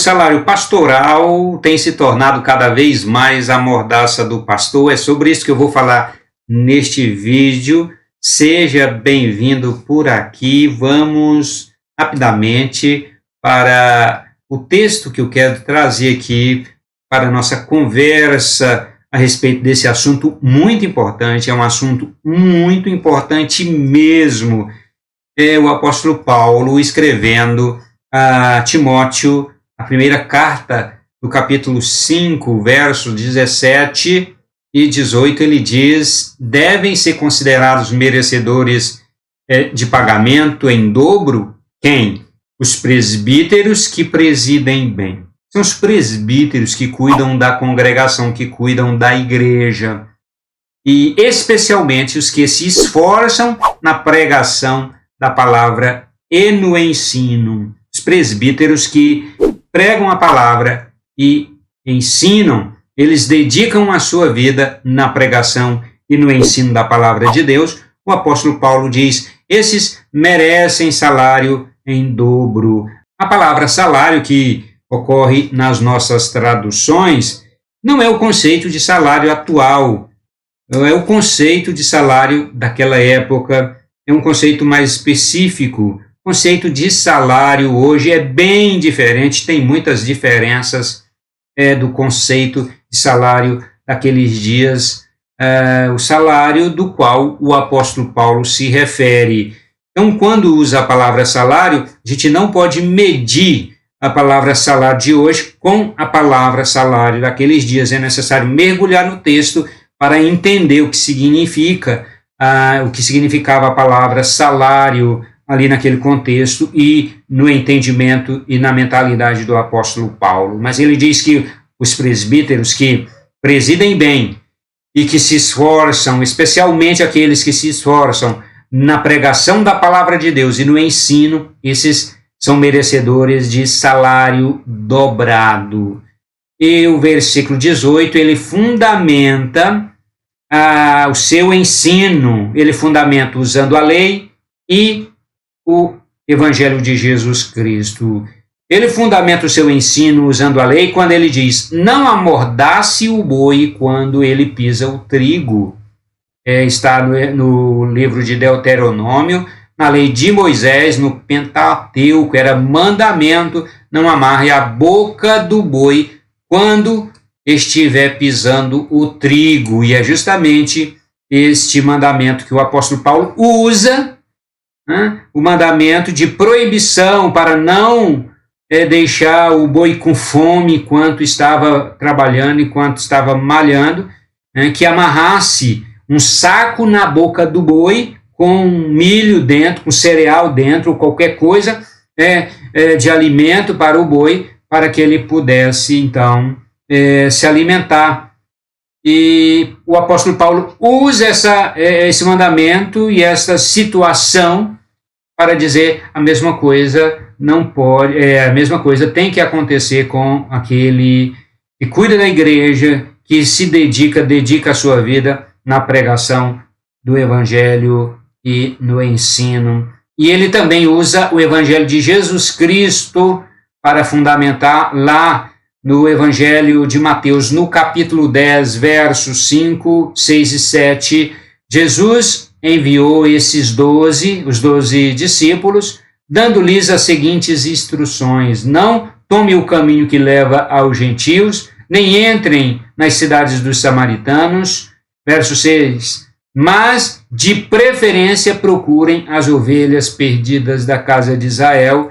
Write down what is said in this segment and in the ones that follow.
salário pastoral tem se tornado cada vez mais a mordaça do pastor. É sobre isso que eu vou falar neste vídeo. Seja bem-vindo por aqui. Vamos rapidamente para o texto que eu quero trazer aqui para a nossa conversa a respeito desse assunto muito importante. É um assunto muito importante mesmo. É o apóstolo Paulo escrevendo a Timóteo, a primeira carta do capítulo 5, versos 17 e 18, ele diz: devem ser considerados merecedores de pagamento em dobro quem? Os presbíteros que presidem bem. São os presbíteros que cuidam da congregação, que cuidam da igreja. E especialmente os que se esforçam na pregação da palavra e no ensino. Os presbíteros que pregam a palavra e ensinam, eles dedicam a sua vida na pregação e no ensino da palavra de Deus. O apóstolo Paulo diz: esses merecem salário em dobro. A palavra salário que ocorre nas nossas traduções não é o conceito de salário atual, não é o conceito de salário daquela época, é um conceito mais específico. O conceito de salário hoje é bem diferente, tem muitas diferenças do conceito de salário daqueles dias, o salário do qual o apóstolo Paulo se refere. Então, quando usa a palavra salário, a gente não pode medir a palavra salário de hoje com a palavra salário daqueles dias. É necessário mergulhar no texto para entender o que significa, o que significava a palavra salário ali naquele contexto e no entendimento e na mentalidade do apóstolo Paulo. Mas ele diz que os presbíteros que presidem bem e que se esforçam, especialmente aqueles que se esforçam na pregação da palavra de Deus e no ensino, esses são merecedores de salário dobrado. E o versículo 18, ele fundamenta o seu ensino, ele fundamenta usando a lei e o Evangelho de Jesus Cristo. Ele fundamenta o seu ensino usando a lei quando ele diz: não amordace o boi quando ele pisa o trigo. Está no livro de Deuteronômio, na lei de Moisés, no Pentateuco, era mandamento: não amarre a boca do boi quando estiver pisando o trigo. E é justamente este mandamento que o apóstolo Paulo usa, o mandamento de proibição para não deixar o boi com fome enquanto estava trabalhando, enquanto estava malhando, que amarrasse um saco na boca do boi com milho dentro, com cereal dentro, ou qualquer coisa de alimento para o boi, para que ele pudesse, então, se alimentar. E o apóstolo Paulo usa esse mandamento e essa situação para dizer a mesma coisa não pode, a mesma coisa tem que acontecer com aquele que cuida da igreja, que se dedica a sua vida na pregação do Evangelho e no ensino. E ele também usa o Evangelho de Jesus Cristo para fundamentar lá no Evangelho de Mateus, no capítulo 10, versos 5, 6 e 7. Jesus enviou os 12 discípulos, dando-lhes as seguintes instruções: não tome o caminho que leva aos gentios, nem entrem nas cidades dos samaritanos. Verso 6, mas de preferência procurem as ovelhas perdidas da casa de Israel.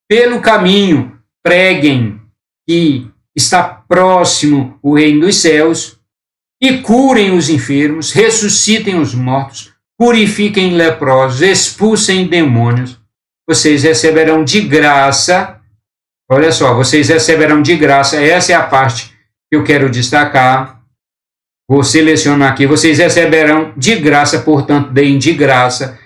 Pelo caminho preguem que está próximo o reino dos céus, e curem os enfermos, ressuscitem os mortos, purifiquem leprosos, expulsem demônios. Vocês receberão de graça, olha só, vocês receberão de graça, essa é a parte que eu quero destacar. Vou selecionar aqui: vocês receberão de graça, portanto, deem de graça.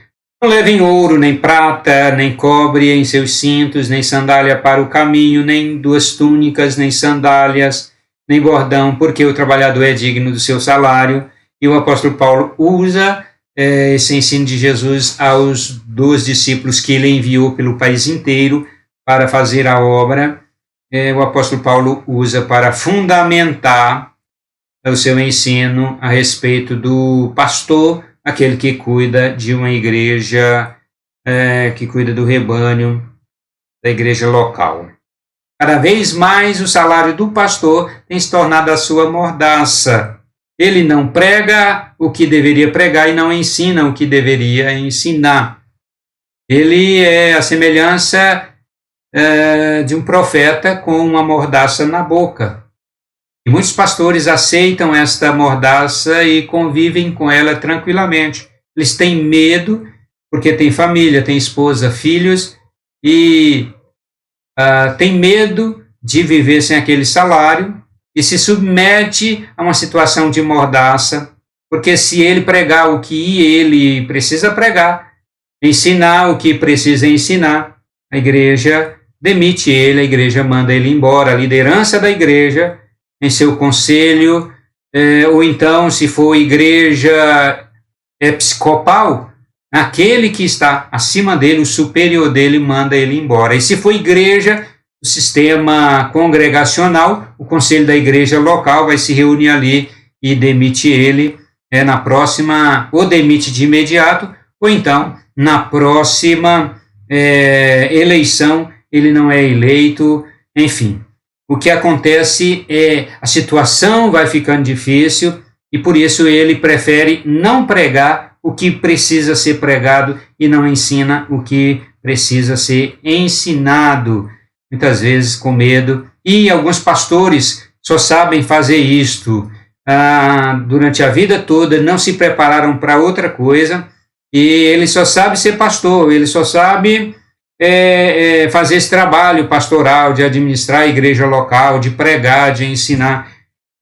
Não levem ouro, nem prata, nem cobre em seus cintos, nem sandália para o caminho, nem 2 túnicas, nem sandálias, nem bordão, porque o trabalhador é digno do seu salário. E o apóstolo Paulo usa esse ensino de Jesus aos 2 discípulos que ele enviou pelo país inteiro para fazer a obra. o apóstolo Paulo usa para fundamentar o seu ensino a respeito do pastor, aquele que cuida de uma igreja, que cuida do rebanho da igreja local. Cada vez mais o salário do pastor tem se tornado a sua mordaça. Ele não prega o que deveria pregar e não ensina o que deveria ensinar. Ele é a semelhança de um profeta com uma mordaça na boca. E muitos pastores aceitam esta mordaça e convivem com ela tranquilamente. Eles têm medo, porque têm família, têm esposa, filhos, e têm medo de viver sem aquele salário e se submete a uma situação de mordaça, porque se ele pregar o que ele precisa pregar, ensinar o que precisa ensinar, a igreja demite ele, a igreja manda ele embora, a liderança da igreja, em seu conselho, ou então, se for igreja episcopal, aquele que está acima dele, o superior dele, manda ele embora. E se for igreja, o sistema congregacional, o conselho da igreja local vai se reunir ali e demite ele na próxima, ou demite de imediato, ou então, na próxima eleição, ele não é eleito, enfim. O que acontece é a situação vai ficando difícil e por isso ele prefere não pregar o que precisa ser pregado e não ensina o que precisa ser ensinado, muitas vezes com medo. E alguns pastores só sabem fazer isto durante a vida toda, não se prepararam para outra coisa e ele só sabe ser pastor, ele só sabe fazer esse trabalho pastoral, de administrar a igreja local, de pregar, de ensinar.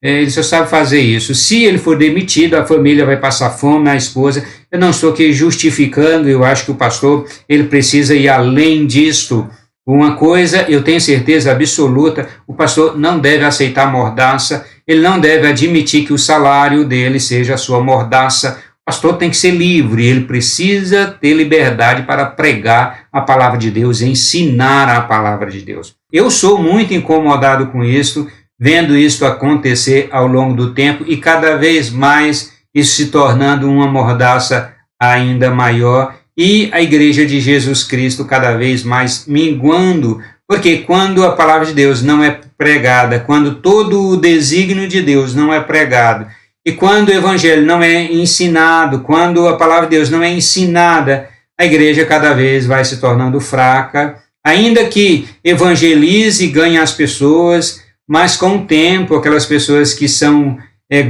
Ele só sabe fazer isso. Se ele for demitido, a família vai passar fome, a esposa. Eu não estou aqui justificando, eu acho que o pastor ele precisa ir além disto. Uma coisa, eu tenho certeza absoluta, o pastor não deve aceitar mordaça, ele não deve admitir que o salário dele seja a sua mordaça. O pastor tem que ser livre, ele precisa ter liberdade para pregar a palavra de Deus, ensinar a palavra de Deus. Eu sou muito incomodado com isso, vendo isso acontecer ao longo do tempo e cada vez mais isso se tornando uma mordaça ainda maior e a igreja de Jesus Cristo cada vez mais minguando, porque quando a palavra de Deus não é pregada, quando todo o desígnio de Deus não é pregado, e quando o evangelho não é ensinado, quando a palavra de Deus não é ensinada, a igreja cada vez vai se tornando fraca, ainda que evangelize e ganhe as pessoas, mas com o tempo, aquelas pessoas que são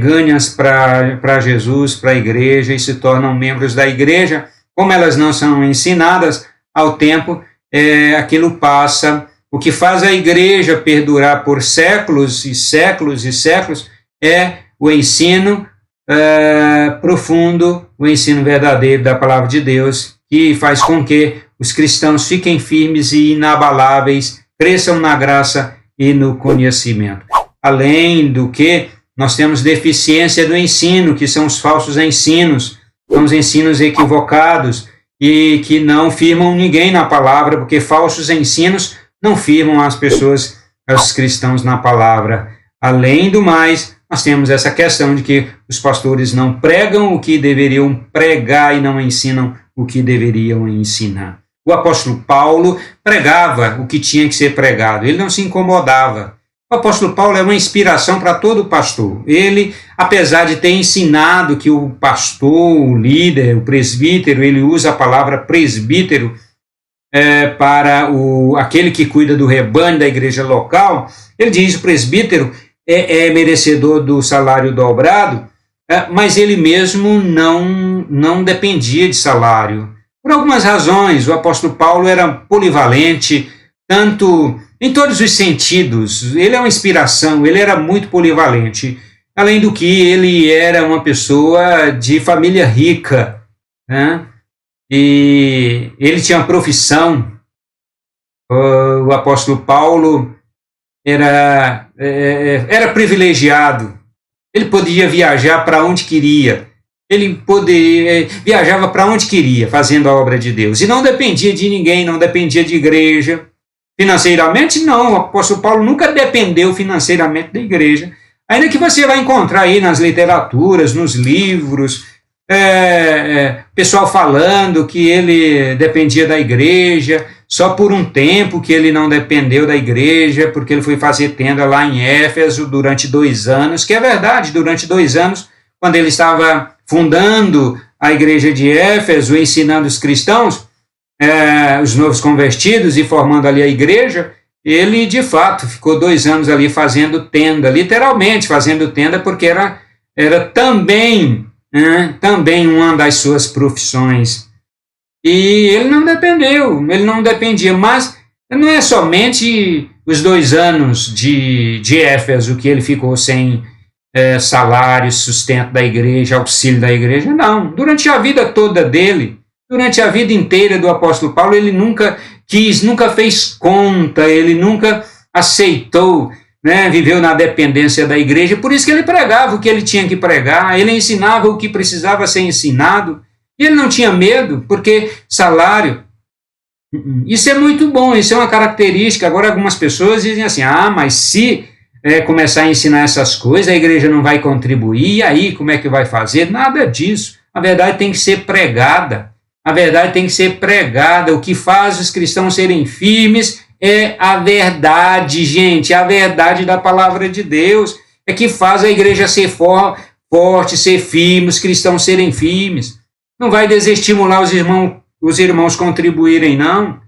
ganhas para Jesus, para a igreja e se tornam membros da igreja, como elas não são ensinadas, ao tempo aquilo passa. O que faz a igreja perdurar por séculos e séculos e séculos é o ensino profundo, o ensino verdadeiro da palavra de Deus, que faz com que os cristãos fiquem firmes e inabaláveis, cresçam na graça e no conhecimento. Além do que, nós temos deficiência do ensino, que são os falsos ensinos, são os ensinos equivocados e que não firmam ninguém na palavra, porque falsos ensinos não firmam as pessoas, os cristãos na palavra. Além do mais, nós temos essa questão de que os pastores não pregam o que deveriam pregar e não ensinam o que deveriam ensinar. O apóstolo Paulo pregava o que tinha que ser pregado, ele não se incomodava. O apóstolo Paulo é uma inspiração para todo pastor. Ele, apesar de ter ensinado que o pastor, o líder, o presbítero, ele usa a palavra presbítero para aquele que cuida do rebanho da igreja local, ele diz que o presbítero é merecedor do salário dobrado, mas ele mesmo não dependia de salário. Por algumas razões, o apóstolo Paulo era polivalente, tanto em todos os sentidos. Ele é uma inspiração, ele era muito polivalente. Além do que, ele era uma pessoa de família rica, né? E ele tinha uma profissão. O apóstolo Paulo era privilegiado. Ele podia viajar para onde queria. Ele viajava para onde queria, fazendo a obra de Deus. E não dependia de ninguém, não dependia de igreja. Financeiramente, não. O apóstolo Paulo nunca dependeu financeiramente da igreja. Ainda que você vai encontrar aí nas literaturas, nos livros, pessoal falando que ele dependia da igreja, só por um tempo que ele não dependeu da igreja, porque ele foi fazer tenda lá em Éfeso durante 2 anos, que é verdade, durante 2 anos, quando ele estava fundando a igreja de Éfeso, ensinando os cristãos, os novos convertidos e formando ali a igreja, ele de fato ficou 2 anos ali fazendo tenda, literalmente fazendo tenda, porque era também uma das suas profissões. E ele não dependia, mas não é somente os 2 anos de Éfeso que ele ficou sem salário, sustento da igreja, auxílio da igreja, não. Durante a vida toda dele, durante a vida inteira do apóstolo Paulo, ele nunca fez conta, ele nunca aceitou, viveu na dependência da igreja, por isso que ele pregava o que ele tinha que pregar, ele ensinava o que precisava ser ensinado, e ele não tinha medo, porque salário, isso é muito bom, isso é uma característica. Agora algumas pessoas dizem assim, mas se começar a ensinar essas coisas, a igreja não vai contribuir, e aí como é que vai fazer? Nada disso, a verdade tem que ser pregada. A verdade tem que ser pregada. O que faz os cristãos serem firmes é a verdade, gente. A verdade da palavra de Deus é que faz a igreja ser forte, ser firme, os cristãos serem firmes. Não vai desestimular os irmãos contribuírem, não.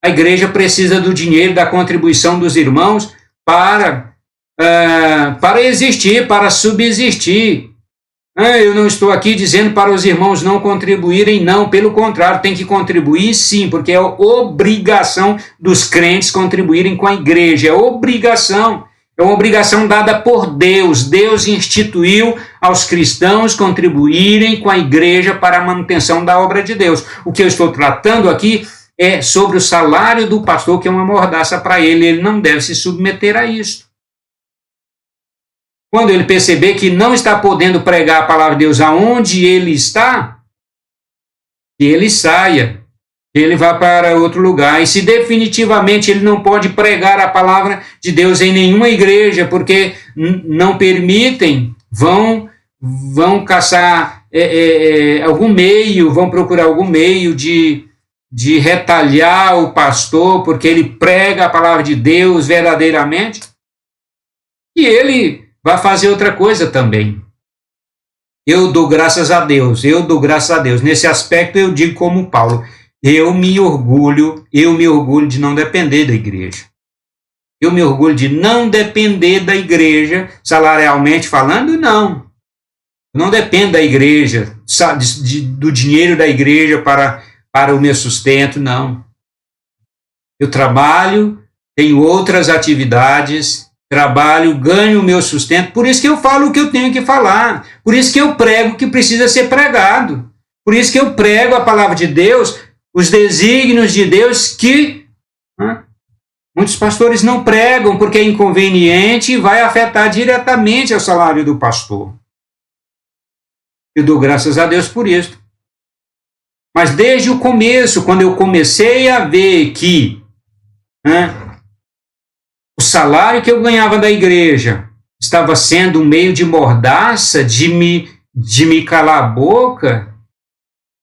A igreja precisa do dinheiro, da contribuição dos irmãos para existir, para subsistir. Eu não estou aqui dizendo para os irmãos não contribuírem, não, pelo contrário, tem que contribuir sim, porque é obrigação dos crentes contribuírem com a igreja, é uma obrigação dada por Deus. Deus instituiu aos cristãos contribuírem com a igreja para a manutenção da obra de Deus. O que eu estou tratando aqui é sobre o salário do pastor, que é uma mordaça para ele não deve se submeter a isso. Quando ele perceber que não está podendo pregar a palavra de Deus aonde ele está, que ele saia, que ele vá para outro lugar. E se definitivamente ele não pode pregar a palavra de Deus em nenhuma igreja, porque não permitem, vão caçar algum meio, vão procurar algum meio de retalhar o pastor, porque ele prega a palavra de Deus verdadeiramente, e ele vai fazer outra coisa também. Eu dou graças a Deus. Nesse aspecto eu digo como Paulo, eu me orgulho de não depender da igreja. Eu me orgulho de não depender da igreja, salarialmente falando, não. Eu não dependo da igreja, do dinheiro da igreja para o meu sustento, não. Eu trabalho, tenho outras atividades, ganho o meu sustento, por isso que eu falo o que eu tenho que falar, por isso que eu prego o que precisa ser pregado, por isso que eu prego a palavra de Deus, os desígnios de Deus que muitos pastores não pregam, porque é inconveniente e vai afetar diretamente o salário do pastor. Eu dou graças a Deus por isso. Mas desde o começo, quando eu comecei a ver que o salário que eu ganhava da igreja estava sendo um meio de mordaça, de me calar a boca,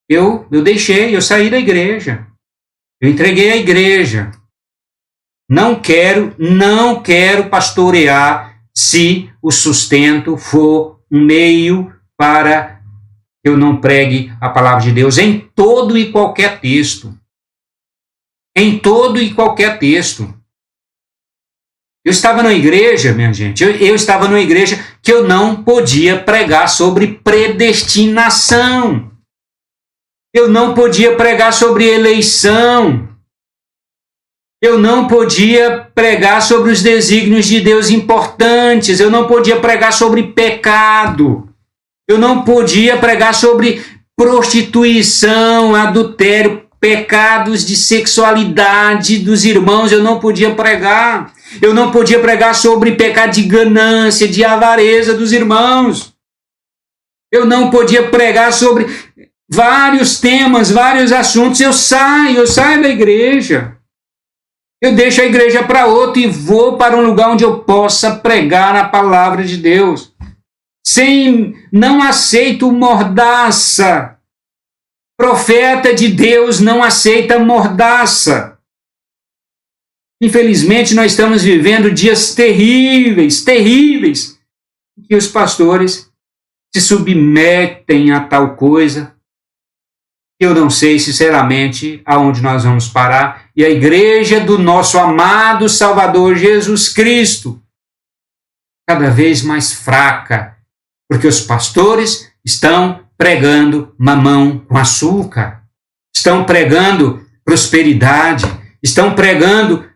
eu saí da igreja. Eu entreguei a igreja. Não quero pastorear se o sustento for um meio para que eu não pregue a palavra de Deus em todo e qualquer texto. Em todo e qualquer texto. Eu estava na igreja, minha gente, eu estava numa igreja que eu não podia pregar sobre predestinação. Eu não podia pregar sobre eleição. Eu não podia pregar sobre os desígnios de Deus importantes. Eu não podia pregar sobre pecado. Eu não podia pregar sobre prostituição, adultério, pecados de sexualidade dos irmãos. Eu não podia pregar. Eu não podia pregar sobre pecado de ganância, de avareza dos irmãos. Eu não podia pregar sobre vários temas, vários assuntos. Eu saio da igreja. Eu deixo a igreja para outro e vou para um lugar onde eu possa pregar a palavra de Deus. Não aceito mordaça. Profeta de Deus não aceita mordaça. Infelizmente, nós estamos vivendo dias terríveis, terríveis, em que os pastores se submetem a tal coisa. Eu não sei, sinceramente, aonde nós vamos parar. E a igreja do nosso amado Salvador Jesus Cristo, cada vez mais fraca, porque os pastores estão pregando mamão com açúcar, estão pregando prosperidade, estão pregando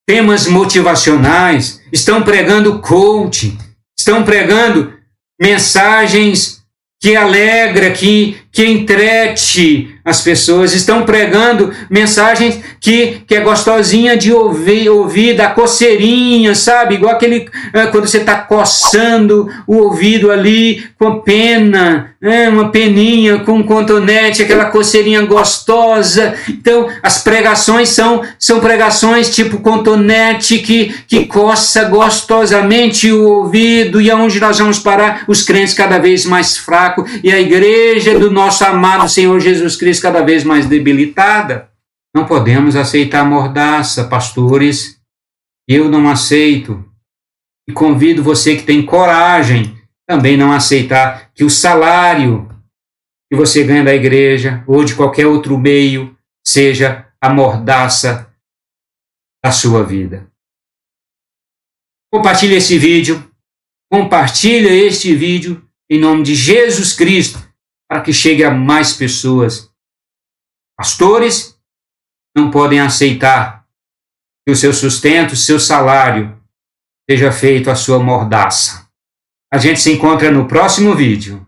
temas motivacionais, estão pregando coaching, estão pregando mensagens que alegra, que entrete as pessoas, estão pregando mensagens que é gostosinha de ouvir, da coceirinha, sabe? Igual aquele, quando você está coçando o ouvido ali com pena, uma peninha com um cotonete, aquela coceirinha gostosa. Então, as pregações são pregações tipo cotonete que coça gostosamente o ouvido. E aonde nós vamos parar? Os crentes cada vez mais fracos e a igreja do nosso amado Senhor Jesus Cristo cada vez mais debilitada. Não podemos aceitar mordaça, pastores. Eu não aceito. E convido você que tem coragem também não aceitar que o salário que você ganha da igreja ou de qualquer outro meio seja a mordaça da sua vida. Compartilhe esse vídeo. Compartilhe este vídeo em nome de Jesus Cristo para que chegue a mais pessoas. Pastores não podem aceitar que o seu sustento, o seu salário seja feito a sua mordaça. A gente se encontra no próximo vídeo.